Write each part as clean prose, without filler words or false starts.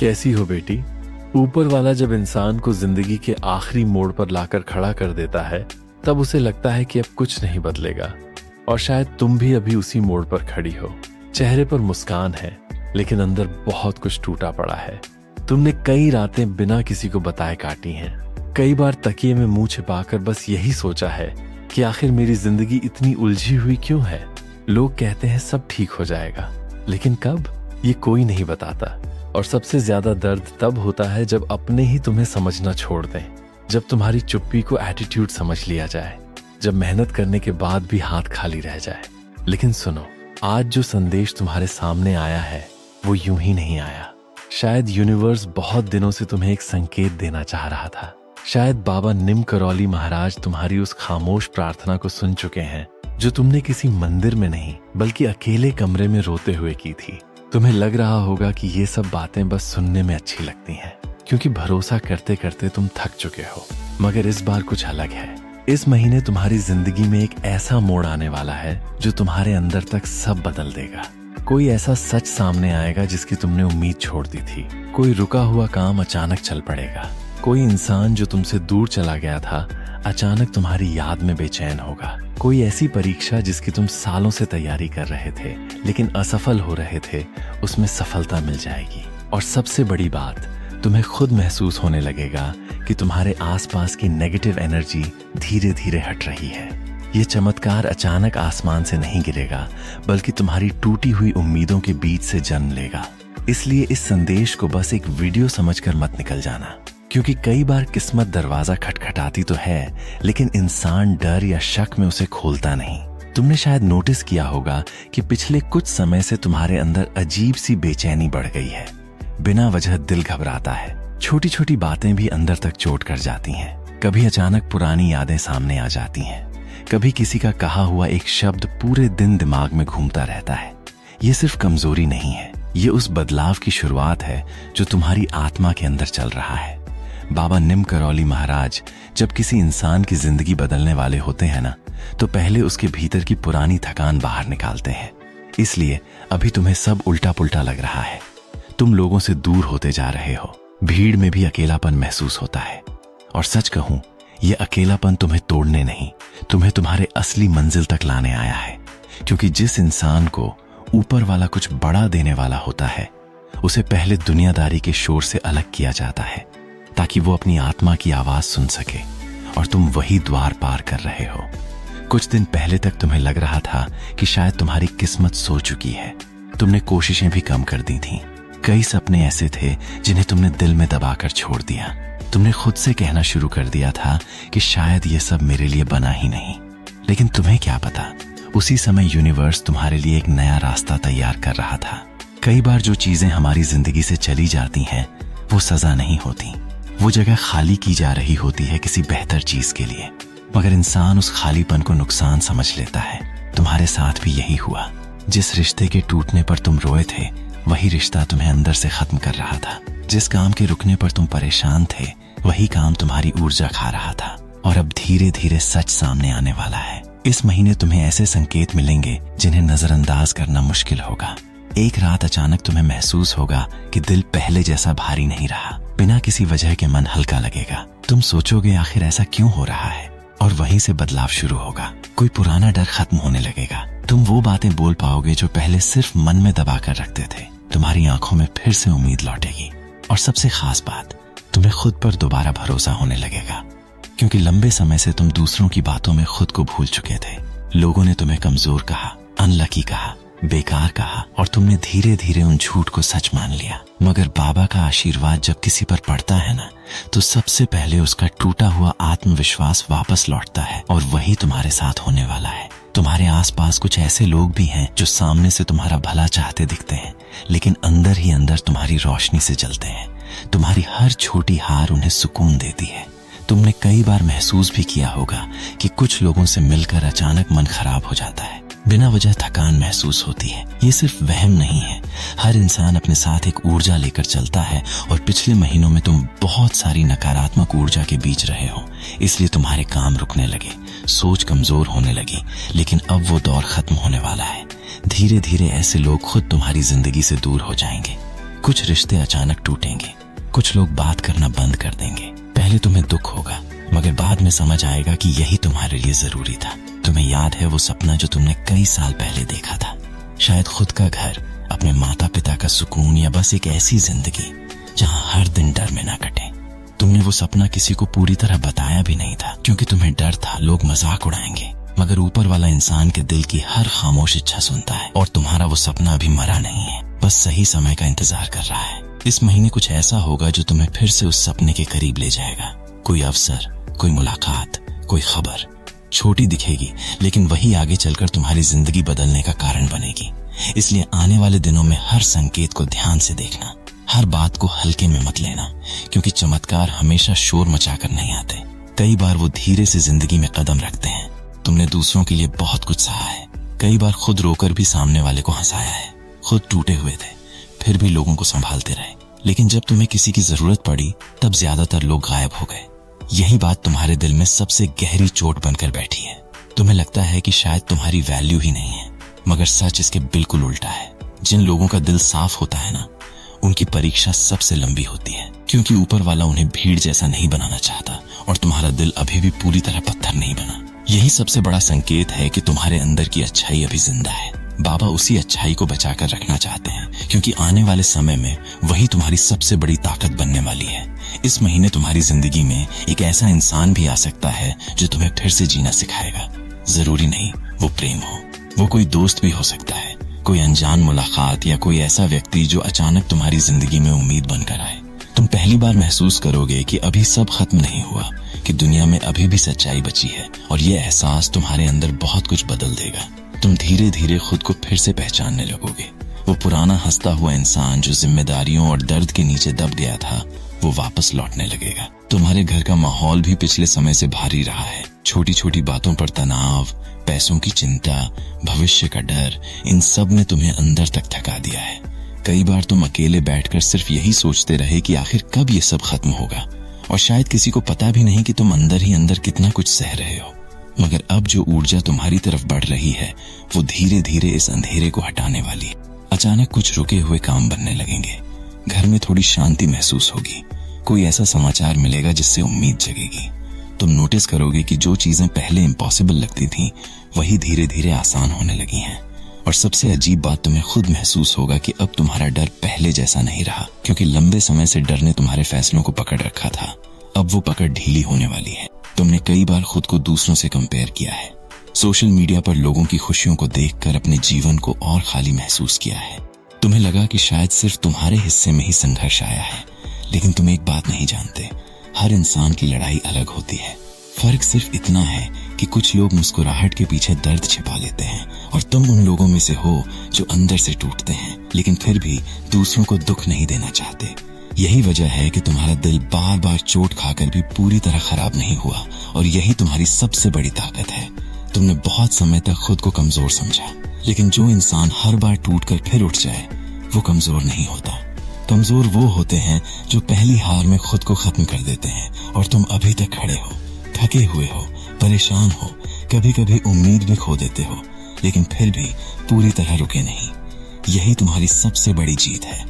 कैसी हो बेटी? ऊपर वाला जब इंसान को जिंदगी के आखिरी मोड़ पर लाकर खड़ा कर देता है, तब उसे लगता है कि अब कुछ नहीं बदलेगा। और शायद तुम भी अभी उसी मोड़ पर खड़ी हो। चेहरे पर मुस्कान है, लेकिन अंदर बहुत कुछ टूटा पड़ा है। तुमने कई रातें बिना किसी को बताए काटी हैं। कई बार तकिए में मुंह छिपाकर बस यही सोचा है कि आखिर मेरी जिंदगी इतनी उलझी हुई क्यों है। लोग कहते हैं सब ठीक हो जाएगा, लेकिन कब, ये कोई नहीं बताता। और सबसे ज्यादा दर्द तब होता है जब अपने ही तुम्हें समझना छोड़ दें, जब तुम्हारी चुप्पी को एटीट्यूड समझ लिया जाए, जब मेहनत करने के बाद भी हाथ खाली रह जाए। लेकिन सुनो, आज जो संदेश तुम्हारे सामने आया है वो यूं ही नहीं आया। शायद यूनिवर्स बहुत दिनों से तुम्हें एक संकेत देना चाह रहा था। शायद बाबा निम करौली महाराज तुम्हारी उस खामोश प्रार्थना को सुन चुके हैं जो तुमने किसी मंदिर में नहीं बल्कि अकेले कमरे में रोते हुए की थी। तुम्हें लग रहा होगा कि ये सब बातें बस सुनने में अच्छी लगती हैं, क्योंकि भरोसा करते करते तुम थक चुके हो। मगर इस बार कुछ अलग है। इस महीने तुम्हारी जिंदगी में एक ऐसा मोड़ आने वाला है जो तुम्हारे अंदर तक सब बदल देगा। कोई ऐसा सच सामने आएगा जिसकी तुमने उम्मीद छोड़ दी थी। कोई रुका हुआ काम अचानक चल पड़ेगा। कोई इंसान जो तुमसे दूर चला गया था अचानक तुम्हारी याद में बेचैन होगा। कोई ऐसी परीक्षा जिसकी तुम सालों से तैयारी कर रहे थे लेकिन असफल हो रहे थे, उसमें सफलता मिल जाएगी। और सबसे बड़ी बात, तुम्हें खुद महसूस होने लगेगा कि तुम्हारे आसपास की नेगेटिव एनर्जी धीरे धीरे हट रही है। ये चमत्कार अचानक आसमान से नहीं गिरेगा, बल्कि तुम्हारी टूटी हुई उम्मीदों के बीच से जन्म लेगा। इसलिए इस संदेश को बस एक वीडियो समझकर मत निकल जाना, क्योंकि कई बार किस्मत दरवाजा खटखटाती तो है, लेकिन इंसान डर या शक में उसे खोलता नहीं। तुमने शायद नोटिस किया होगा कि पिछले कुछ समय से तुम्हारे अंदर अजीब सी बेचैनी बढ़ गई है। बिना वजह दिल घबराता है। छोटी छोटी बातें भी अंदर तक चोट कर जाती हैं। कभी अचानक पुरानी यादें सामने आ जाती हैं। कभी किसी का कहा हुआ एक शब्द पूरे दिन दिमाग में घूमता रहता है। ये सिर्फ कमजोरी नहीं है, ये उस बदलाव की शुरुआत है जो तुम्हारी आत्मा के अंदर चल रहा है। बाबा निम करौली महाराज जब किसी इंसान की जिंदगी बदलने वाले होते हैं ना, तो पहले उसके भीतर की पुरानी थकान बाहर निकालते हैं। इसलिए अभी तुम्हें सब उल्टा पुल्टा लग रहा है। तुम लोगों से दूर होते जा रहे हो। भीड़ में भी अकेलापन महसूस होता है। और सच कहूं, यह अकेलापन तुम्हें तोड़ने नहीं, तुम्हें तुम्हारे असली मंजिल तक लाने आया है। क्योंकि जिस इंसान को ऊपर वाला कुछ बड़ा देने वाला होता है, उसे पहले दुनियादारी के शोर से अलग किया जाता है, ताकि वो अपनी आत्मा की आवाज सुन सके। और तुम वही द्वार पार कर रहे हो। कुछ दिन पहले तक तुम्हें लग रहा था कि शायद तुम्हारी किस्मत सो चुकी है। तुमने कोशिशें भी कम कर दी थीं। कई सपने ऐसे थे जिन्हें तुमने दिल में दबाकर छोड़ दिया। तुमने खुद से कहना शुरू कर दिया था कि शायद ये सब मेरे लिए बना ही नहीं। लेकिन तुम्हें क्या पता, उसी समय यूनिवर्स तुम्हारे लिए एक नया रास्ता तैयार कर रहा था। कई बार जो चीजें हमारी जिंदगी से चली जाती हैं, वो सजा नहीं होती, वो जगह खाली की जा रही होती है किसी बेहतर चीज के लिए। मगर इंसान उस खालीपन को नुकसान समझ लेता है। तुम्हारे साथ भी यही हुआ। जिस रिश्ते के टूटने पर तुम रोए थे, वही रिश्ता तुम्हें अंदर से खत्म कर रहा था। जिस काम के रुकने पर तुम परेशान थे, वही काम तुम्हारी ऊर्जा खा रहा था। और अब धीरे धीरे सच सामने आने वाला है। इस महीने तुम्हें ऐसे संकेत मिलेंगे जिन्हें नजरअंदाज करना मुश्किल होगा। एक रात अचानक तुम्हें महसूस होगा कि दिल पहले जैसा भारी नहीं रहा। बिना किसी वजह के मन हल्का लगेगा। तुम सोचोगे आखिर ऐसा क्यों हो रहा है, और वहीं से बदलाव शुरू होगा। कोई पुराना डर खत्म होने लगेगा। तुम वो बातें बोल पाओगे जो पहले सिर्फ मन में दबा कर रखते थे। तुम्हारी आंखों में फिर से उम्मीद लौटेगी। और सबसे खास बात, तुम्हें खुद पर दोबारा भरोसा होने लगेगा। क्योंकि लंबे समय से तुम दूसरों की बातों में खुद को भूल चुके थे। लोगों ने तुम्हें कमजोर कहा, अनलकी कहा, बेकार कहा, और तुमने धीरे धीरे उन झूठ को सच मान लिया। मगर बाबा का आशीर्वाद जब किसी पर पड़ता है ना, तो सबसे पहले उसका टूटा हुआ आत्मविश्वास वापस लौटता है। और वही तुम्हारे साथ होने वाला है। तुम्हारे आसपास कुछ ऐसे लोग भी हैं जो सामने से तुम्हारा भला चाहते दिखते हैं, लेकिन अंदर ही अंदर तुम्हारी रोशनी से जलते हैं। तुम्हारी हर छोटी हार उन्हें सुकून देती है। तुमने कई बार महसूस भी किया होगा कि कुछ लोगों से मिलकर अचानक मन खराब हो जाता है। बिना वजह थकान महसूस होती है। ये सिर्फ वहम नहीं है। हर इंसान अपने साथ एक ऊर्जा लेकर चलता है, और पिछले महीनों में तुम बहुत सारी नकारात्मक ऊर्जा के बीच रहे हो। इसलिए तुम्हारे काम रुकने लगे, सोच कमजोर होने लगी। लेकिन अब वो दौर खत्म होने वाला है। धीरे धीरे ऐसे लोग खुद तुम्हारी जिंदगी से दूर हो जाएंगे। कुछ रिश्ते अचानक टूटेंगे, कुछ लोग बात करना बंद कर देंगे। पहले तुम्हें दुख होगा, मगर बाद में समझ आएगा कि यही तुम्हारे लिए जरूरी था। तुम्हें याद है वो सपना जो तुमने कई साल पहले देखा था? शायद खुद का घर, अपने माता पिता का सुकून, या बस एक ऐसी जिंदगी जहां हर दिन डर में ना कटे। तुमने वो सपना किसी को पूरी तरह बताया भी नहीं था, क्योंकि तुम्हें डर था लोग मजाक उड़ाएंगे। मगर ऊपर वाला इंसान के दिल की हर खामोश इच्छा सुनता है, और तुम्हारा वो सपना अभी मरा नहीं है, बस सही समय का इंतजार कर रहा है। इस महीने कुछ ऐसा होगा जो तुम्हें फिर से उस सपने के करीब ले जाएगा। कोई अवसर, कोई मुलाकात, कोई खबर, छोटी दिखेगी लेकिन वही आगे चलकर तुम्हारी जिंदगी बदलने का कारण बनेगी। इसलिए आने वाले दिनों में हर संकेत को ध्यान से देखना, हर बात को हल्के में मत लेना, क्योंकि चमत्कार हमेशा शोर मचाकर नहीं आते। कई बार वो धीरे से जिंदगी में कदम रखते हैं। तुमने दूसरों के लिए बहुत कुछ सहा है, कई बार खुद रोकर भी सामने वाले को हंसाया है। खुद टूटे हुए थे, फिर भी लोगों को संभालते रहे। लेकिन जब तुम्हें किसी की जरूरत पड़ी, तब ज्यादातर लोग गायब हो गए। यही बात तुम्हारे दिल में सबसे गहरी चोट बनकर बैठी है। तुम्हें लगता है कि शायद तुम्हारी वैल्यू ही नहीं है, मगर सच इसके बिल्कुल उल्टा है। जिन लोगों का दिल साफ होता है ना, उनकी परीक्षा सबसे लंबी होती है, क्योंकि ऊपर वाला उन्हें भीड़ जैसा नहीं बनाना चाहता, और तुम्हारा दिल अभी भी पूरी तरह पत्थर नहीं बना। यही सबसे बड़ा संकेत है कि तुम्हारे अंदर की अच्छाई अभी जिंदा है। बाबा उसी अच्छाई को बचाकर रखना चाहते हैं, क्योंकि आने वाले समय में वही तुम्हारी सबसे बड़ी ताकत बनने वाली है। इस महीने तुम्हारी जिंदगी में एक ऐसा इंसान भी आ सकता है जो तुम्हें फिर से जीना सिखाएगा। जरूरी नहीं वो प्रेम हो, वो कोई दोस्त भी हो सकता है, कोई अनजान मुलाकात, या कोई ऐसा व्यक्ति जो अचानक तुम्हारी जिंदगी में उम्मीद बनकर आए। तुम पहली बार महसूस करोगे कि अभी सब खत्म नहीं हुआ, कि दुनिया में अभी भी सच्चाई बची है, और ये एहसास तुम्हारे अंदर बहुत कुछ बदल देगा। तुम धीरे धीरे खुद को फिर से पहचानने लगोगे। वो पुराना हंसता हुआ इंसान जो जिम्मेदारियों और दर्द के नीचे दब गया था, वो वापस लौटने लगेगा। तुम्हारे घर का माहौल भी पिछले समय से भारी रहा है। छोटी छोटी बातों पर तनाव, पैसों की चिंता, भविष्य का डर, इन सब ने तुम्हें अंदर तक थका दिया है। कई बार तुम अकेले बैठकर सिर्फ यही सोचते रहे कि आखिर कब ये सब खत्म होगा, और शायद किसी को पता भी नहीं कि तुम अंदर ही अंदर कितना कुछ सह रहे हो। मगर अब जो ऊर्जा तुम्हारी तरफ बढ़ रही है, वो धीरे धीरे इस अंधेरे को हटाने वाली है। अचानक कुछ रुके हुए काम बनने लगेंगे, घर में थोड़ी शांति महसूस होगी, कोई ऐसा समाचार मिलेगा जिससे उम्मीद जगेगी। तुम नोटिस करोगे कि जो चीजें पहले इम्पॉसिबल लगती थी, वही धीरे धीरे आसान होने लगी हैं। और सबसे अजीब बात, तुम्हें खुद महसूस होगा कि अब तुम्हारा डर पहले जैसा नहीं रहा, क्योंकि लंबे समय से डर ने तुम्हारे फैसलों को पकड़ रखा था। अब वो पकड़ ढीली होने वाली है। तुमने कई बार खुद को दूसरों से कंपेयर किया है, सोशल मीडिया पर लोगों की खुशियों को देखकर अपने जीवन को और खाली महसूस किया है। तुम्हें लगा कि शायद सिर्फ तुम्हारे हिस्से में ही संघर्ष आया है, लेकिन तुम एक बात नहीं जानते, हर इंसान की लड़ाई अलग होती है। फर्क सिर्फ इतना है कि कुछ लोग मुस्कुराहट के पीछे दर्द छिपा लेते हैं, और तुम उन लोगों में से हो जो अंदर से टूटते हैं, लेकिन फिर भी दूसरों को दुख नहीं देना चाहते। यही वजह है कि तुम्हारा दिल बार बार चोट खाकर भी पूरी तरह खराब नहीं हुआ, और यही तुम्हारी सबसे बड़ी ताकत है। तुमने बहुत समय तक खुद को कमजोर समझा, लेकिन जो इंसान हर बार टूटकर फिर उठ जाए, वो कमजोर नहीं होता। कमजोर वो होते हैं जो पहली हार में खुद को खत्म कर देते हैं, और तुम अभी तक खड़े हो, थके हुए हो, परेशान हो, कभी कभी उम्मीद भी खो देते हो, लेकिन फिर भी पूरी तरह रुके नहीं। यही तुम्हारी सबसे बड़ी जीत है।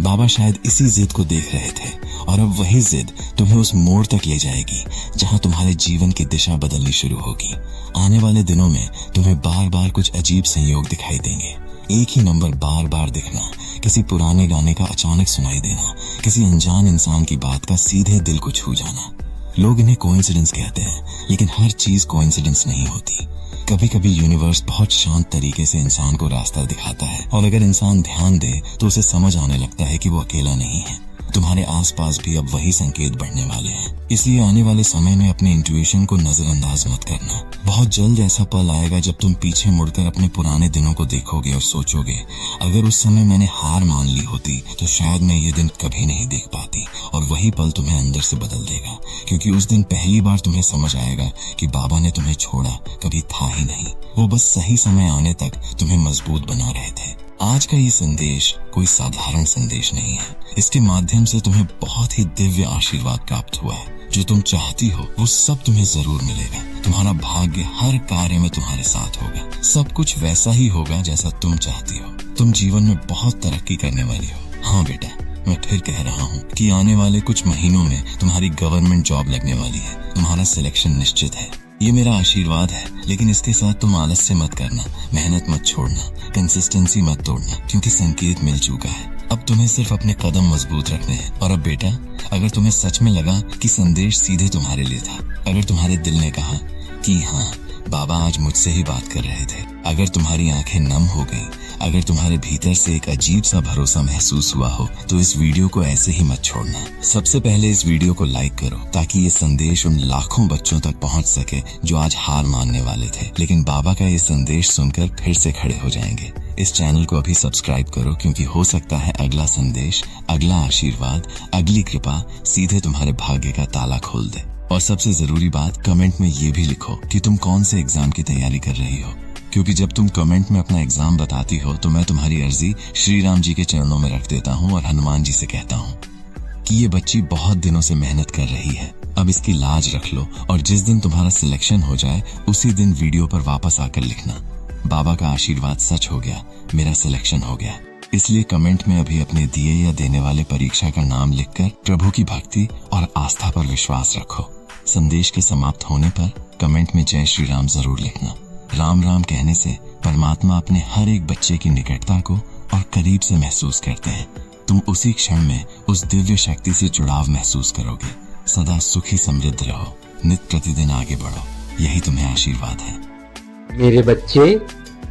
बाबा शायद इसी जिद को देख रहे थे, और अब वही जिद तुम्हें उस मोड़ तक ले जाएगी जहां तुम्हारे जीवन की दिशा बदलनी शुरू होगी। आने वाले दिनों में तुम्हें बार बार कुछ अजीब संयोग दिखाई देंगे। एक ही नंबर बार बार दिखना, किसी पुराने गाने का अचानक सुनाई देना, किसी अनजान इंसान की बात का सीधे दिल को छू जाना। लोग इन्हें कोइंसिडेंस कहते हैं, लेकिन हर चीज कोइंसिडेंस नहीं होती। कभी कभी यूनिवर्स बहुत शांत तरीके से इंसान को रास्ता दिखाता है, और अगर इंसान ध्यान दे तो उसे समझ आने लगता है कि वो अकेला नहीं है। तुम्हारे आसपास भी अब वही संकेत बढ़ने वाले हैं। इसलिए आने वाले समय में अपने इंट्यूशन को नजरअंदाज मत करना। बहुत जल्द ऐसा पल आएगा जब तुम पीछे मुड़कर अपने पुराने दिनों को देखोगे और सोचोगे, अगर उस समय मैंने हार मान ली होती तो शायद मैं ये दिन कभी नहीं देख पाती। और वही पल तुम्हें अंदर से बदल देगा, क्योंकि उस दिन पहली बार तुम्हें समझ आएगा कि बाबा ने तुम्हें छोड़ा कभी था ही नहीं, वो बस सही समय आने तक तुम्हें मजबूत बना रहे थे। आज का ये संदेश कोई साधारण संदेश नहीं है। इसके माध्यम से तुम्हें बहुत ही दिव्य आशीर्वाद प्राप्त हुआ है। जो तुम चाहती हो वो सब तुम्हें जरूर मिलेगा। तुम्हारा भाग्य हर कार्य में तुम्हारे साथ होगा। सब कुछ वैसा ही होगा जैसा तुम चाहती हो। तुम जीवन में बहुत तरक्की करने वाली हो। हाँ बेटा, मैं फिर कह रहा हूँ कि आने वाले कुछ महीनों में तुम्हारी गवर्नमेंट जॉब लगने वाली है। तुम्हारा सिलेक्शन निश्चित है। ये मेरा आशीर्वाद है, लेकिन इसके साथ तुम आलस्य मत करना, मेहनत मत छोड़ना, कंसिस्टेंसी मत तोड़ना, क्योंकि संकेत मिल चुका है। अब तुम्हें सिर्फ अपने कदम मजबूत रखने हैं। और अब बेटा, अगर तुम्हें सच में लगा कि संदेश सीधे तुम्हारे लिए था, अगर तुम्हारे दिल ने कहा कि हाँ, बाबा आज मुझसे ही बात कर रहे थे, अगर तुम्हारी आंखें नम हो गई, अगर तुम्हारे भीतर से एक अजीब सा भरोसा महसूस हुआ हो, तो इस वीडियो को ऐसे ही मत छोड़ना। सबसे पहले इस वीडियो को लाइक करो, ताकि ये संदेश उन लाखों बच्चों तक पहुंच सके जो आज हार मानने वाले थे, लेकिन बाबा का ये संदेश सुनकर फिर से खड़े हो जाएंगे। इस चैनल को अभी सब्सक्राइब करो, क्योंकि हो सकता है अगला संदेश, अगला आशीर्वाद, अगली कृपा सीधे तुम्हारे भाग्य का ताला खोल दे। और सबसे जरूरी बात, कमेंट में ये भी लिखो कि तुम कौन से एग्जाम की तैयारी कर रही हो, क्योंकि जब तुम कमेंट में अपना एग्जाम बताती हो तो मैं तुम्हारी अर्जी श्री राम जी के चरणों में रख देता हूँ और हनुमान जी से कहता हूँ कि ये बच्ची बहुत दिनों से मेहनत कर रही है, अब इसकी लाज रख लो, और जिस दिन तुम्हारा सिलेक्शन हो जाए उसी दिन वीडियो पर वापस आकर लिखना, बाबा का आशीर्वाद सच हो गया, मेरा सिलेक्शन हो गया। इसलिए कमेंट में अभी अपने दिए या देने वाले परीक्षा का नाम लिखकर प्रभु की भक्ति और आस्था पर विश्वास रखो। संदेश के समाप्त होने पर कमेंट में जय श्री राम जरूर लिखना। राम राम कहने से परमात्मा अपने हर एक बच्चे की निकटता को और करीब से महसूस करते हैं। तुम उसी क्षण में उस दिव्य शक्ति से जुड़ाव महसूस करोगे। सदा सुखी समृद्ध रहो, नित प्रतिदिन आगे बढ़ो, यही तुम्हें आशीर्वाद है। मेरे बच्चे,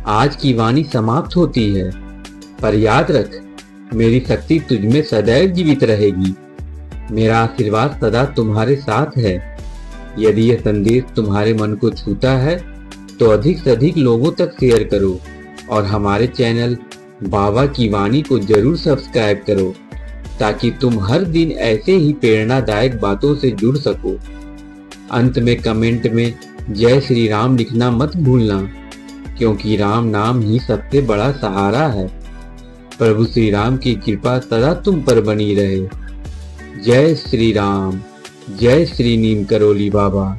आज की वाणी समाप्त होती है, पर याद रख, मेरी शक्ति तुझमें सदैव जीवित रहेगी। मेरा आशीर्वाद सदा तुम्हारे साथ है। यदि यह संदेश तुम्हारे मन को छूता है तो अधिक से अधिक लोगों तक शेयर करो और हमारे चैनल बाबा की वाणी को जरूर सब्सक्राइब करो, ताकि तुम हर दिन ऐसे ही प्रेरणादायक बातों से जुड़ सको। अंत में कमेंट में जय श्री राम लिखना मत भूलना, क्योंकि राम नाम ही सबसे बड़ा सहारा है। प्रभु श्री राम की कृपा सदा तुम पर बनी रहे। जय श्री राम, जय श्री नीम करोली बाबा।